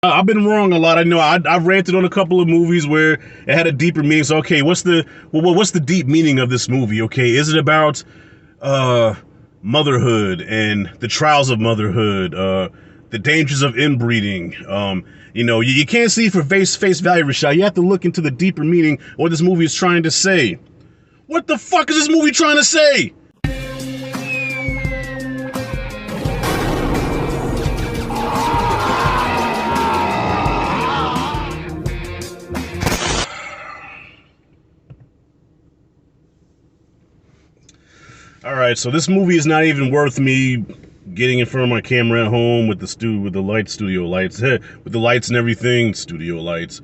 I've been wrong a lot. I know I've ranted on a couple of movies where it had a deeper meaning. So, okay, what's the deep meaning of this movie? Okay, is it about uh, motherhood and the trials of motherhood, the dangers of inbreeding? You can't see for face value, Rashad. You have to look into the deeper meaning of what this movie is trying to say. What the fuck is this movie trying to say? All right, so this movie is not even worth me getting in front of my camera at home with the studio lights, with the lights and everything, studio lights.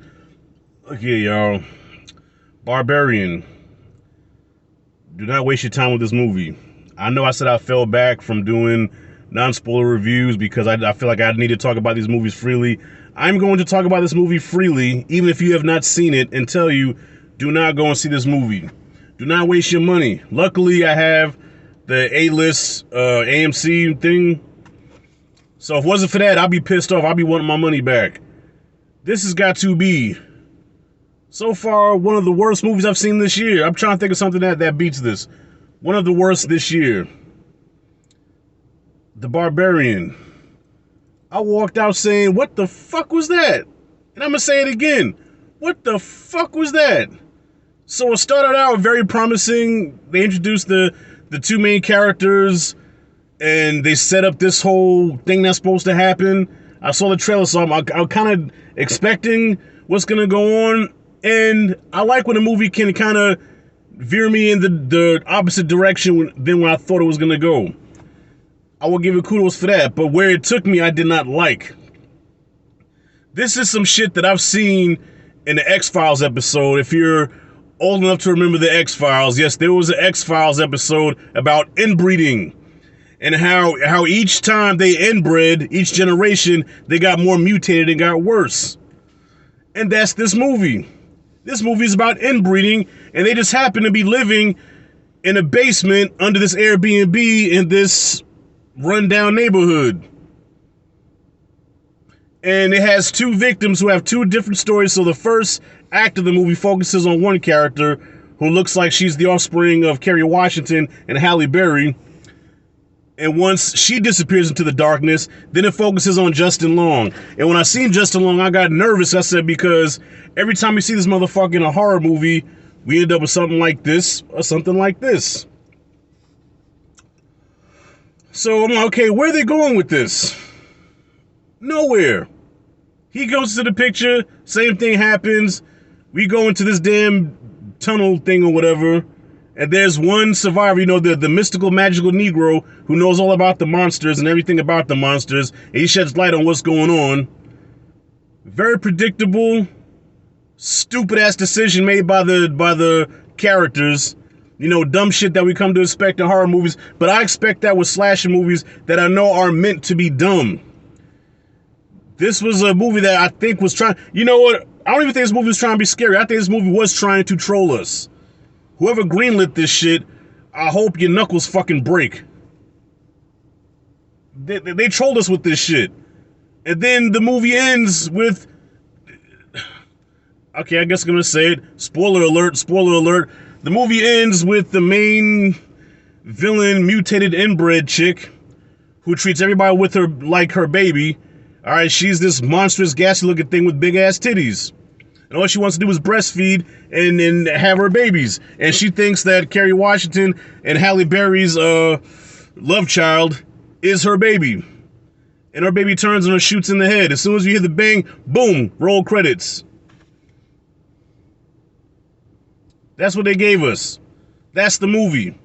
Okay, y'all. Barbarian. Do not waste your time with this movie. I know I said I fell back from doing non-spoiler reviews because I feel like I need to talk about these movies freely. I'm going to talk about this movie freely, even if you have not seen it, and tell you, do not go and see this movie. Do not waste your money. Luckily, I have the A-list AMC thing. So if it wasn't for that, I'd be pissed off. I'd be wanting my money back. This has got to be, so far, one of the worst movies I've seen this year. I'm trying to think of something that beats this. One of the worst this year. The Barbarian. I walked out saying, what the fuck was that? And I'm going to say it again. What the fuck was that? So it started out very promising. They introduced the two main characters, and they set up this whole thing that's supposed to happen. I saw the trailer, so I'm kind of expecting what's going to go on. And I like when a movie can kind of veer me in the opposite direction than where I thought it was going to go. I will give it kudos for that. But where it took me, I did not like. This is some shit that I've seen in the X-Files episode. If you're old enough to remember the X-Files, yes, there was an X-Files episode about inbreeding and how each time they inbred, each generation, they got more mutated and got worse. And that's this movie. This movie is about inbreeding, and they just happen to be living in a basement under this Airbnb in this rundown neighborhood. And it has two victims who have two different stories. So the first act of the movie focuses on one character who looks like she's the offspring of Kerry Washington and Halle Berry. And once she disappears into the darkness, then it focuses on Justin Long. And when I seen Justin Long, I got nervous. I said, because every time we see this motherfucker in a horror movie, we end up with something like this or something like this. So I'm like, okay, where are they going with this? Nowhere. He goes to the picture, same thing happens. We go into this damn tunnel thing or whatever, and there's one survivor, the mystical, magical Negro who knows all about the monsters and everything about the monsters, and he sheds light on what's going on. Very predictable, stupid-ass decision made by the characters. Dumb shit that we come to expect in horror movies, but I expect that with slasher movies that I know are meant to be dumb. This was a movie that I think was trying... You know what? I don't even think this movie was trying to be scary. I think this movie was trying to troll us. Whoever greenlit this shit, I hope your knuckles fucking break. They trolled us with this shit. And then the movie ends with... Okay, I guess I'm going to say it. Spoiler alert, spoiler alert. The movie ends with the main villain, mutated inbred chick, who treats everybody with her like her baby. All right, she's this monstrous, gassy-looking thing with big-ass titties. And all she wants to do is breastfeed and have her babies. And she thinks that Kerry Washington and Halle Berry's love child is her baby. And her baby turns and her shoots in the head. As soon as you hear the bang, boom, roll credits. That's what they gave us. That's the movie.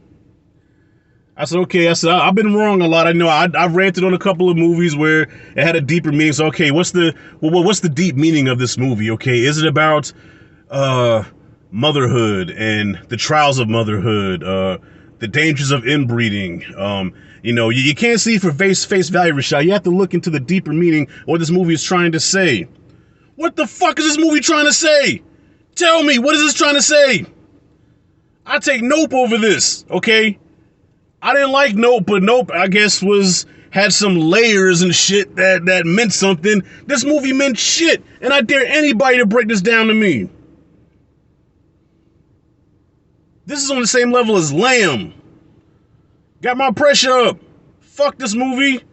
I said, okay, I've been wrong a lot. I know I've ranted on a couple of movies where it had a deeper meaning. So, okay, what's the deep meaning of this movie? Okay, is it about motherhood and the trials of motherhood, the dangers of inbreeding? You can't see for face value, Rashad. You have to look into the deeper meaning of what this movie is trying to say. What the fuck is this movie trying to say? Tell me, what is this trying to say? I take Nope over this, okay? I didn't like Nope, but Nope, I guess, was had some layers and shit that meant something. This movie meant shit, and I dare anybody to break this down to me. This is on the same level as Lamb. Got my pressure up. Fuck this movie.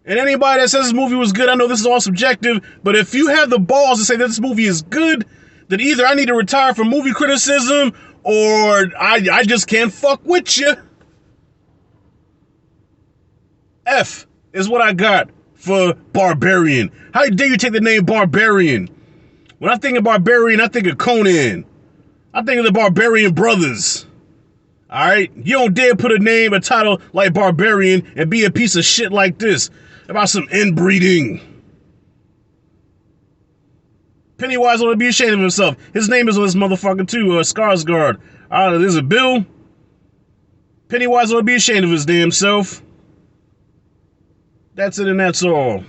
And anybody that says this movie was good, I know this is all subjective, but if you have the balls to say that this movie is good, then either I need to retire from movie criticism or I just can't fuck with you. F is what I got for Barbarian. How dare you take the name Barbarian? When I think of Barbarian, I think of Conan. I think of the Barbarian brothers. Alright? You don't dare put a title like Barbarian and be a piece of shit like this about some inbreeding. Pennywise ought to be ashamed of himself. His name is on this motherfucker too, Skarsgård. There's a bill. Pennywise ought to be ashamed of his damn self. That's it and that's all.